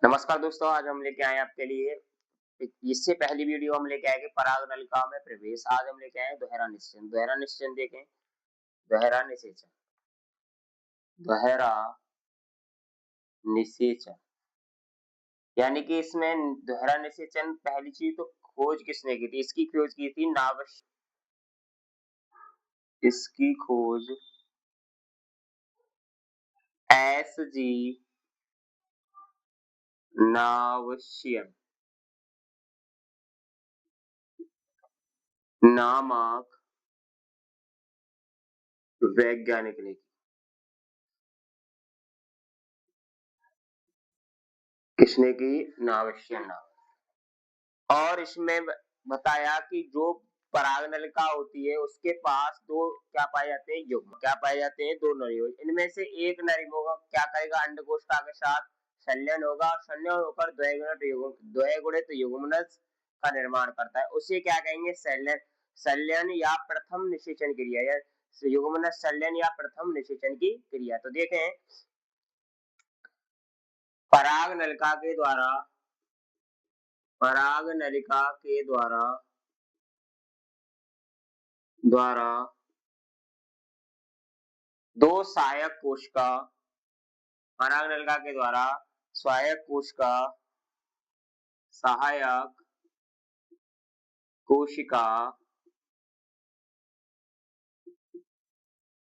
नमस्कार दोस्तों, आज हम लेके आए हैं आपके लिए इससे पहली वीडियो हम लेके आए कि पराग नलिका में प्रवेश। आज हम लेके आए हैं दोहरा निषेचन। दोहरा निषेचन देखें। दोहरा निषेचन, दोहरा निषेचन यानी कि इसमें दोहरा निषेचन पहली चीज तो खोज किसने की थी? इसकी खोज की थी नावश। इसकी खोज एस.जी. नावशियन नामक वैज्ञानिक ने की। किसने की? नावशियन नाम। और इसमें बताया कि जो पराग नलिका होती है उसके पास दो क्या पाए जाते हैं? युग्म। क्या पाए जाते हैं? दो नर युग्म। इनमें से एक नर युग्म क्या करेगा? अंडकोशिका के साथ संलयन होगा। संलयन होकर द्वैगुणित युग्मनज का निर्माण करता है। उसे क्या कहेंगे? संलयन। संलयन या प्रथम निषेचन क्रिया या युग्मनज संलयन या प्रथम निषेचन की क्रिया। तो देखें, पराग नलिका के द्वारा पराग नलिका के द्वारा द्वारा दो सहायक कोशिका, पराग नलिका के द्वारा सहायक कोशिका सहायक कोशिका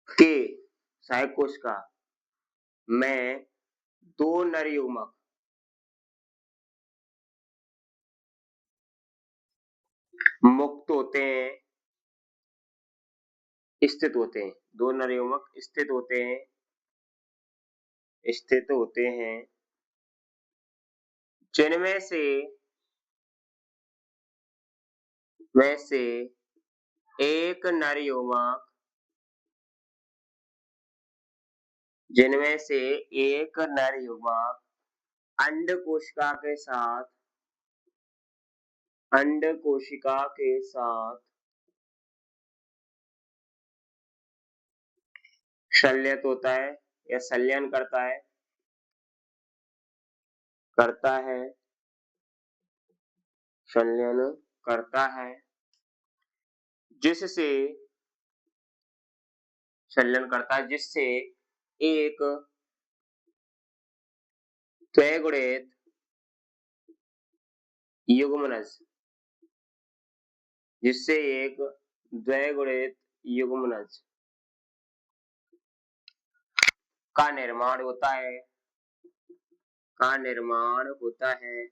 के सहायक कोशिका में दो नर युग्मक मुक्त होते हैं, स्थित होते हैं। दो नर युग्मक स्थित होते हैं जिनमें से एक नर युग्मक जिनमें से एक नर युग्मक अंड कोशिका के साथ संलयित होता है या संलयन करता है संलयन करता है जिससे एक द्विगुणित युग्मनज का निर्माण होता है।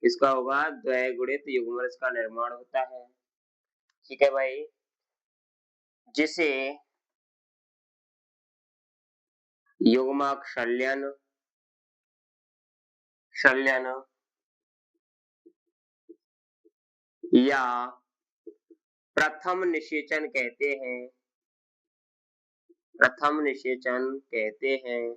इसका होगा द्विगुणित युग्मनज का निर्माण होता है। ठीक है भाई, जिसे युग्मक संलयन या प्रथम निषेचन कहते हैं।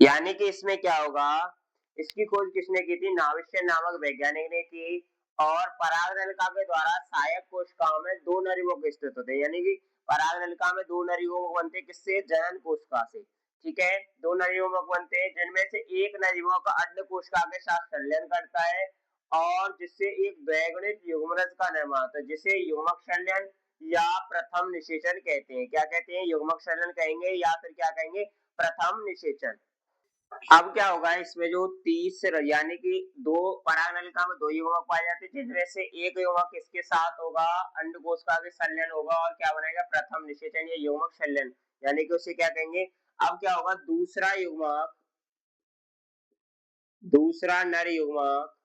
यानी कि इसमें क्या होगा? इसकी खोज किसने की थी? नाविश्यन नामक वैज्ञानिक ने की। और पराग नलिका के द्वारा सहायक कोशिकाओं में दो नर युग्मक स्थित होते हैं। यानी कि पराग नलिका में दो नर युग्मक बनते हैं। किससे? जनन कोशिका से। ठीक है, दो नर युग्मक बनते हैं जिनमें से एक नर युग्मक अंड कोशिका के साथ संलयन करता है और जिससे एक द्विगुणित युग्मनज का निर्माण होता है, जिसे युग्मक संलयन या प्रथम निषेचन कहते हैं। क्या कहते हैं? युग्मक संलयन कहेंगे या फिर क्या कहेंगे? प्रथम निषेचन। अब क्या होगा इसमें? जो तीसरा यानी कि दो पराग नलिका में दो युग्मक पाए जाते हैं जिनमें से एक युग्मक किसके साथ होगा? अंड कोशिका के संलयन होगा और क्या बनेगा? प्रथम निषेचन या युग्मक संलयन, यानी कि उसे क्या कहेंगे? अब क्या होगा? दूसरा नर युग्मक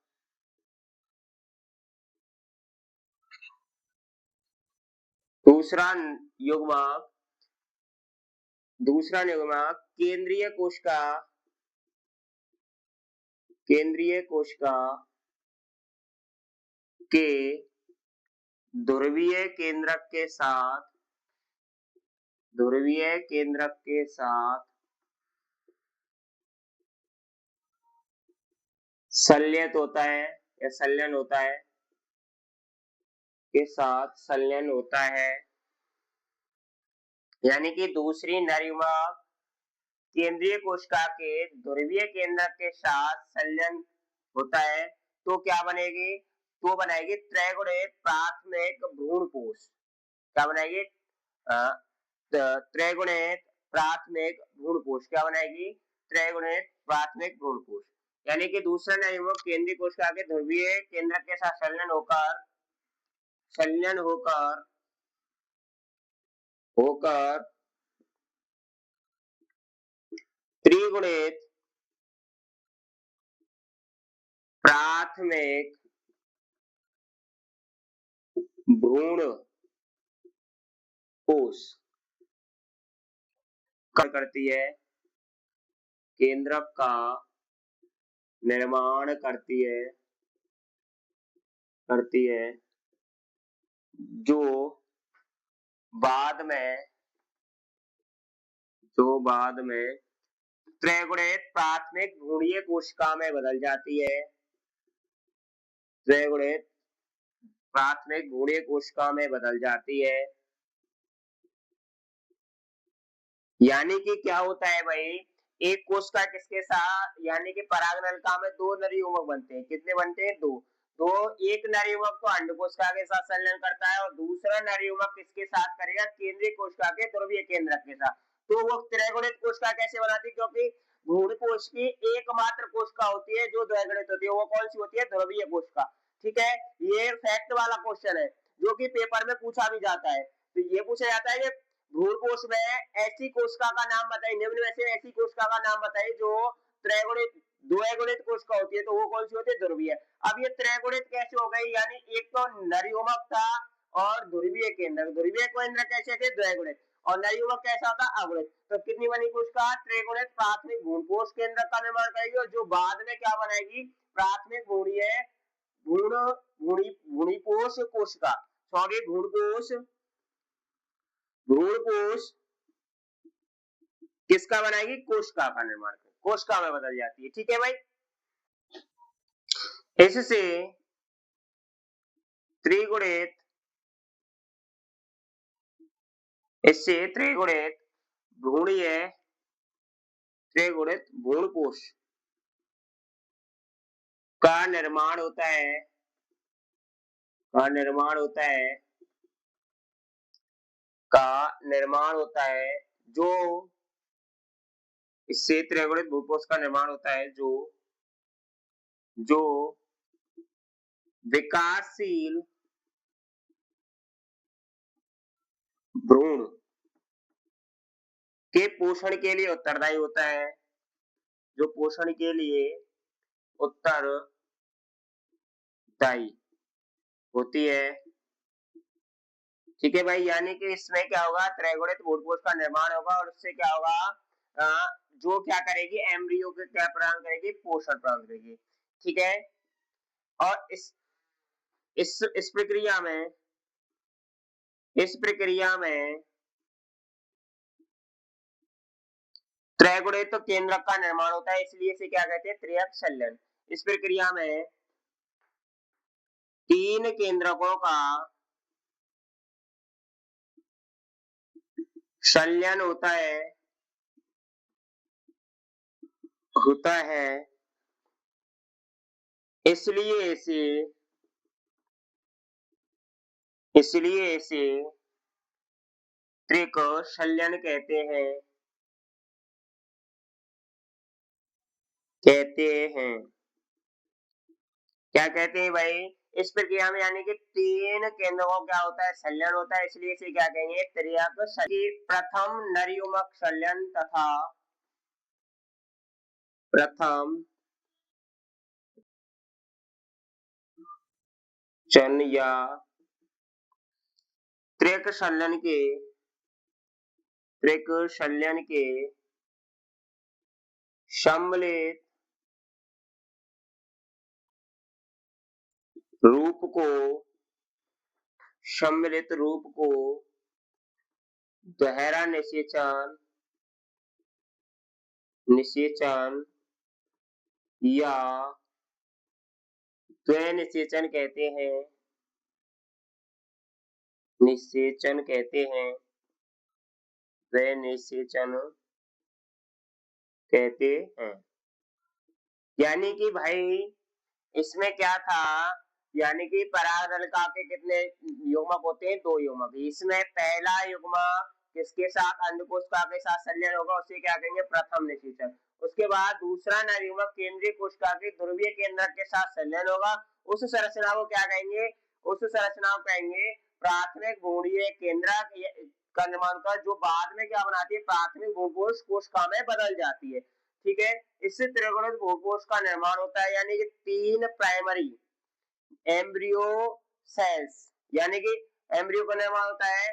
दूसरा युग्मक केंद्रीय कोशिका के ध्रुवीय केंद्रक के साथ संलयित होता है या संलयन होता है के साथ संलयन होता है। यानी कि दूसरी नर युग्मक केंद्रीय कोशिका के ध्रुवीय केंद्रक के साथ संलयन होता है तो क्या बनेगी, तो बनाएगी त्रैगुणित प्राथमिक भ्रूण कोश। क्या बनाएगी, त्रैगुणित प्राथमिक भ्रूण कोश। क्या बनाएगी, त्रैगुणित प्राथमिक भ्रूण कोश। यानी कि दूसरा नरयुग्मक केंद्रीय कोशिका के ध्रुवीय केंद्रक के साथ संलयन होकर होकर त्रिगुणित प्राथमिक भ्रूण कोश करती है, केंद्रक का निर्माण करती है जो बाद में त्रैगुणित प्राथमिक भ्रूणीय कोशिका में बदल जाती है, त्रैगुणित प्राथमिक भ्रूणीय कोशिका में बदल जाती है। यानी कि क्या होता है भाई, एक कोशिका किसके साथ, यानी कि परागनलिका में दो नरयुग्मक बनते हैं। कितने बनते हैं, दो। तो एक नरयुग्मक तो अंड कोशिका के साथ संलयन करता है और दूसरा नरयुग्मक किसके साथ करेगा, केंद्रीय कोशिका के ध्रुवीय केंद्रक के साथ। तो वो त्रिगुणित कोशिका कैसे बनाती है, क्योंकि भ्रूण कोश की एकमात्र कोशिका होती है जो द्विगुणित होती है, वो कौन सी होती है, ध्रुवीय कोशिका। ठीक है, ये फैक्ट वाला क्वेश्चन है जो कि पेपर में पूछा भी जाता है। तो ये पूछा जाता है कि भ्रूण कोश में ऐसी कोशिका का नाम बताइए, निम्न में से ऐसी कोशिका का नाम बताइए जो त्रैगुणित द्विगुणित कोशिका होती है, तो वो कौन सी होती है, ध्रुवीय। अब ये त्रैगुणित कैसे हो गई, यानी एक तो नरयुग्मक था और ध्रुवीय केंद्र, ध्रुवीय केंद्र कैसे थे, द्विगुणित, और नरयुग्मक कैसा था, अगुणित। तो कितनी बनी कोशिका, त्रिगुणित प्राथमिक भ्रूण कोश केंद्र का निर्माण करेगी और जो बाद में क्या बनाएगी, प्राथमिक भ्रूणीय भ्रूण भ्रूणी कोश कोशिका, सॉरी भ्रूण कोश किसका बनाएगी, कोशिका का निर्माण करेगी, कोशिका में बदल जाती है। ठीक है भाई, इससे त्रिगुणित भ्रूणीय त्रिगुणित भ्रूण कोश का निर्माण होता है, जो इससे त्रिगुणित भ्रूण कोश का निर्माण होता है जो विकासशील भ्रूण के पोषण के लिए उत्तरदायी होता है, जो पोषण के लिए उत्तरदायी होती है। ठीक है भाई, यानी कि इसमें क्या होगा, त्रिगुणित भ्रूण कोश का निर्माण होगा और उससे क्या होगा, जो क्या करेगी, एम्ब्रियो के क्या प्रदान करेगी, पोषण प्रदान करेगी। ठीक है, और इस प्रक्रिया में त्रैगुणित केंद्रक का निर्माण होता है, इसलिए इसे क्या कहते हैं, त्रियक संलयन। इस प्रक्रिया में तीन केंद्रकों का संलयन होता है, इसलिए इसे त्रिक संलयन कहते हैं। क्या कहते हैं भाई, इस प्रक्रिया में यानी कि तीन केंद्रों क्या होता है, संलयन होता है, इसलिए इसे क्या कहेंगे, त्रियक संलयन। प्रथम नरयुग्मक संलयन तथा प्रथम चन या त्रिक संलयन के सम्मिलित रूप को दोहरा निषेचन या द्विनिषेचन कहते हैं, द्विनिषेचन कहते हैं। यानी कि भाई इसमें क्या था, यानी कि परागणिका के कितने युग्मक होते हैं, 2 युग्मक। इसमें पहला युग्मक किसके साथ, अंडकोशिका के साथ संलयन होगा, उसे क्या कहेंगे, प्रथम निषेचन। उसके बाद दूसरा नर युग्मक केंद्रीय कोशिका के ध्रुवीय केंद्रक के साथ संलयन होगा, उस संरचना को क्या कहेंगे, उस संरचना को कहेंगे प्राथमिक भ्रूणीय केंद्रक का निर्माण होता है, जो बाद में क्या बनाती है, प्राथमिक भ्रूणपोष कोशिका में बदल जाती है। ठीक है, इससे त्रिगुणित भ्रूणपोष का निर्माण होता है, यानी कि 3 प्राइमरी एम्ब्रियो सेल्स, यानी कि एम्ब्रियो का निर्माण होता है।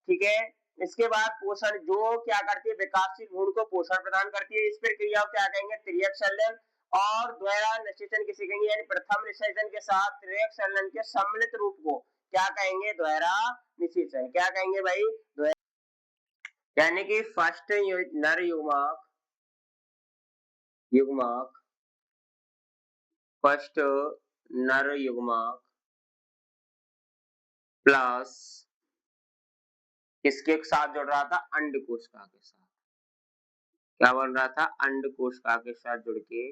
ठीक है, इसके बाद पोषण, जो क्या करती है, विकासशील भ्रूण को पोषण प्रदान करती है। इस प्रक्रिया को क्या कहेंगे, त्रियक संलयन। और द्वितीय निषेचन किसे कहेंगे, यानी प्रथम निषेचन के साथ त्रियक संलयन के सम्मिलित रूप को क्या कहेंगे, द्वितीय निषेचन। क्या कहेंगे भाई, यानी कि फर्स्ट नर युग्मक युग्मक फर्स्ट नर युग्मक प्लस किसके साथ जुड़ रहा था, अंड कोशिका के साथ। क्या बन रहा था, अंड कोशिका के साथ जुड़ के,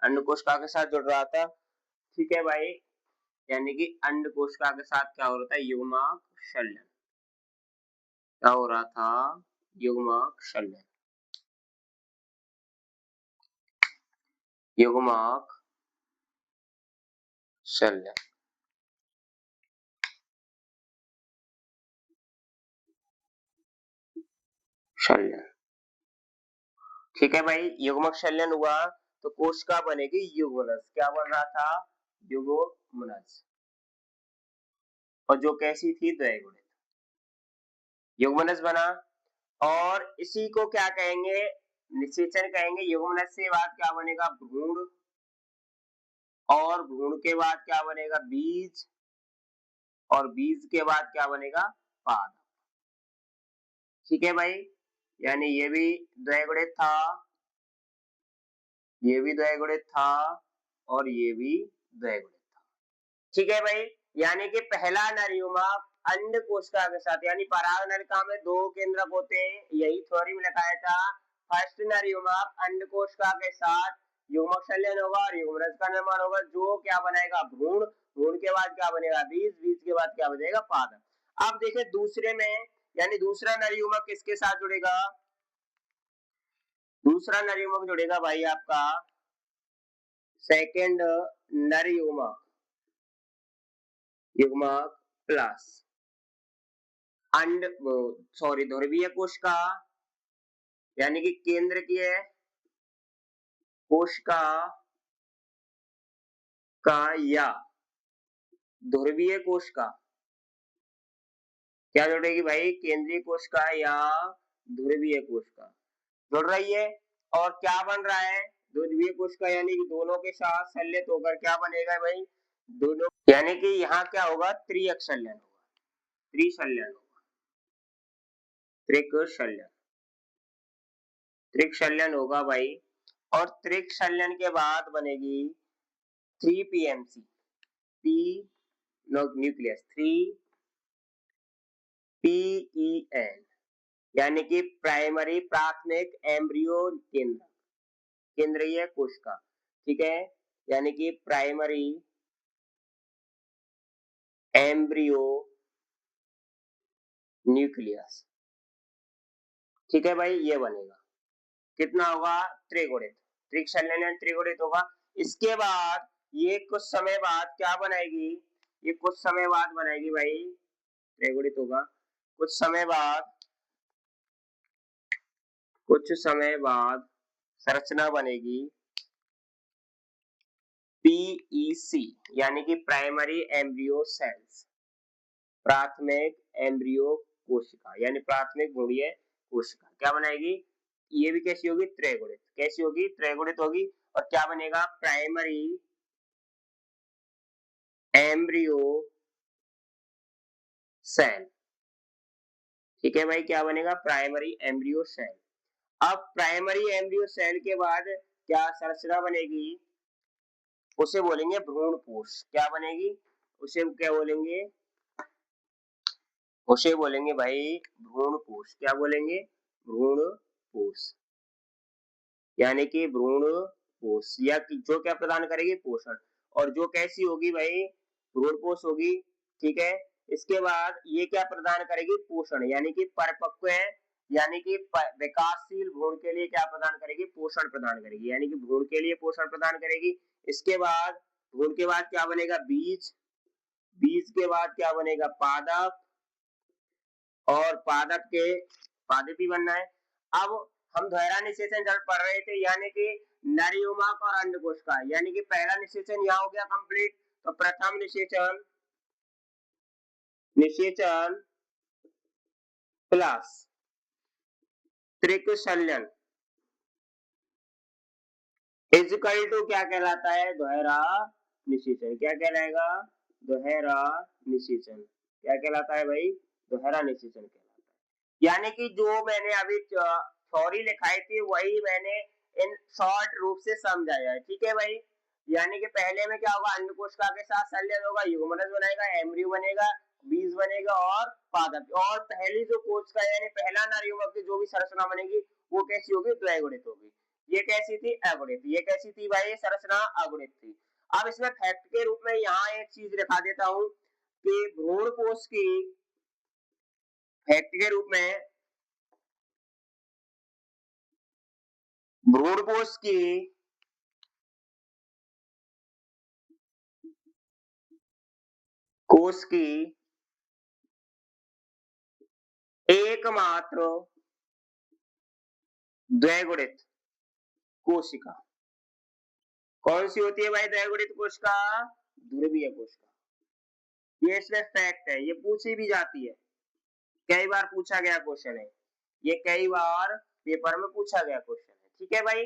अंड कोशिका के साथ जुड़ रहा था। ठीक है भाई, यानी कि अंड कोशिका के साथ क्या हो रहा था, युग्मक संलयन। क्या हो रहा था, युग्मक संलयन, युग्मक संलयन। संलयन, ठीक है भाई, युग्मक संलयन हुआ तो कोशिका बनेगी युग्मनज। क्या बन रहा था, युग्मनज, और जो कैसी थी, द्विगुणित। युग्मनज बना, और इसी को क्या कहेंगे, निषेचन कहेंगे। युग्मनज से बाद क्या बनेगा, भ्रूण, और भ्रूण के बाद क्या बनेगा, बीज, और बीज के बाद क्या बनेगा, पाद। ठीक है भाई, यानी ये भी द्विगुणित था, ये भी द्विगुणित था, और ये भी द्विगुणित था। ठीक है भाई, यानी कि पहला नर युग्मक अंड कोशिका के साथ, यानी पराग नलिका में 2 केंद्रक होते हैं, यही थ्योरी में लिखाया था। फर्स्ट नर युग्मक अंड कोशिका के साथ युग्मक संलयन होगा और युग्मनज का निर्माण होगा, जो क्या बनाएगा, भ्रूण, भ्रूण के बाद क्या बनेगा, बीज, बीज के बाद क्या बनेगा, पादप। अब देखें दूसरे में, यानी दूसरा नर युग्मक किसके साथ जुड़ेगा, दूसरा नर युग्मक जुड़ेगा भाई आपका सेकेंड नर युग्मक, युग्मक प्लस अंड, सॉरी, ध्रुवीय कोशिका, यानी कि केंद्र की है कोशिका का, या ध्रुवीय कोशिका। क्या जुड़ेगी भाई, केंद्रीय कोशिका या ध्रुवीय कोशिका जुड़ रही है। और क्या बन रहा है, ध्रुवीय कोशिका, यानी कि दोनों के साथ संलयित होकर क्या बनेगा भाई, दोनों, यानी कि यहाँ क्या होगा, त्रियक संलयन होगा, त्रिसंलयन होगा, त्रिक संलयन, त्रिक संलयन होगा भाई। और त्रिक संलयन के बाद बनेगी 3 PMC, पी न्यूक्लियस, 3PEN, यानी कि प्राइमरी, प्राथमिक एम्ब्रियो केंद्र, केंद्रीय कोशिका। ठीक है, यानी कि प्राइमरी एम्ब्रियो न्यूक्लियस। ठीक है भाई, ये बनेगा, कितना होगा, त्रिगुणित, त्रिक संलयन त्रिगुणित होगा। इसके बाद ये कुछ समय बाद क्या बनाएगी, ये कुछ समय बाद बनाएगी भाई, त्रिगुणित होगा, कुछ समय बाद, कुछ समय बाद संरचना बनेगी PEC, यानी कि प्राइमरी एम्ब्रियो सेल्स, प्राथमिक एम्ब्रियो कोशिका, यानी प्राथमिक भ्रूणीय कोशिका। क्या बनाएगी, ये भी कैसी होगी, त्रिगुणित, कैसी होगी, त्रिगुणित होगी। और क्या बनेगा, प्राइमरी एम्ब्रियो सेल। ठीक है भाई, क्या बनेगा, प्राइमरी एम्ब्रियो सेल। अब प्राइमरी एम्ब्रियो सेल के बाद क्या संरचना बनेगी, उसे बोलेंगे भ्रूणपोष। क्या बनेगी, उसे क्या बोलेंगे, उसे बोलेंगे भाई भ्रूणपोष। क्या बोलेंगे, भ्रूणपोष। यानी कि भ्रूण कोश या जो क्या प्रदान करेगी, पोषण। और जो कैसी होगी भाई, भ्रूण कोश होगी, ठीक है। इसके बाद ये क्या प्रदान करेगी, पोषण, यानी कि परिपक्व है, यानी कि विकासशील भ्रूण के लिए क्या प्रदान करेगी, पोषण प्रदान करेगी, यानी कि भ्रूण के लिए पोषण प्रदान करेगी। इसके बाद भ्रूण के बाद क्या बनेगा, बीज, बीज के बाद क्या बनेगा, पादप, और पादप भी बनना है। अब हम दोहरा निषेचन जब पढ़ रहे थे, यानी कि नरयुग्मक और अंडकोश का, यानी कि पहला निषेचन यहाँ हो गया कंप्लीट। तो प्रथम निषेचन, निषेचन प्लस त्रिकशल्यन इजकल टू क्या कहलाता है, दोहरा निषेचन। क्या कहलाएगा, दोहरा निषेचन। क्या कहलाता है भाई, दोहरा निषेचन कहलाता है। यानी कि जो मैंने अभी थ्योरी लिखाई थी वही मैंने इन शॉर्ट रूप से समझाया है, ठीक है भाई। यानी कि पहले में क्या होगा, अंडकोशिका के साथ शल्यन होगा, युग्मनज बनेगा, एम्ब्रियो बनेगा, बीज बनेगा और पादप। और पहली जो कोशिका यानी पहला नर युग्मक की जो भी संरचना बनेगी वो कैसी होगी, द्विगुणित होगी। ये कैसी थी, अगुणित। ये कैसी थी भाई, संरचना अगुणित थी। अब इसमें फैक्ट के रूप में यहाँ एक चीज दिखा देता हूं कि भ्रूण कोश की, फैक्ट के रूप में भ्रूण कोश की एकमात्र द्विगुणित कोशिका कौन सी होती है भाई, द्विगुणित कोशिका, ध्रुवीय कोशिका। ये इसमें फैक्ट है, ये पूछी भी जाती है, कई बार पूछा गया क्वेश्चन है ये, कई बार पेपर में पूछा गया क्वेश्चन है, ठीक है भाई।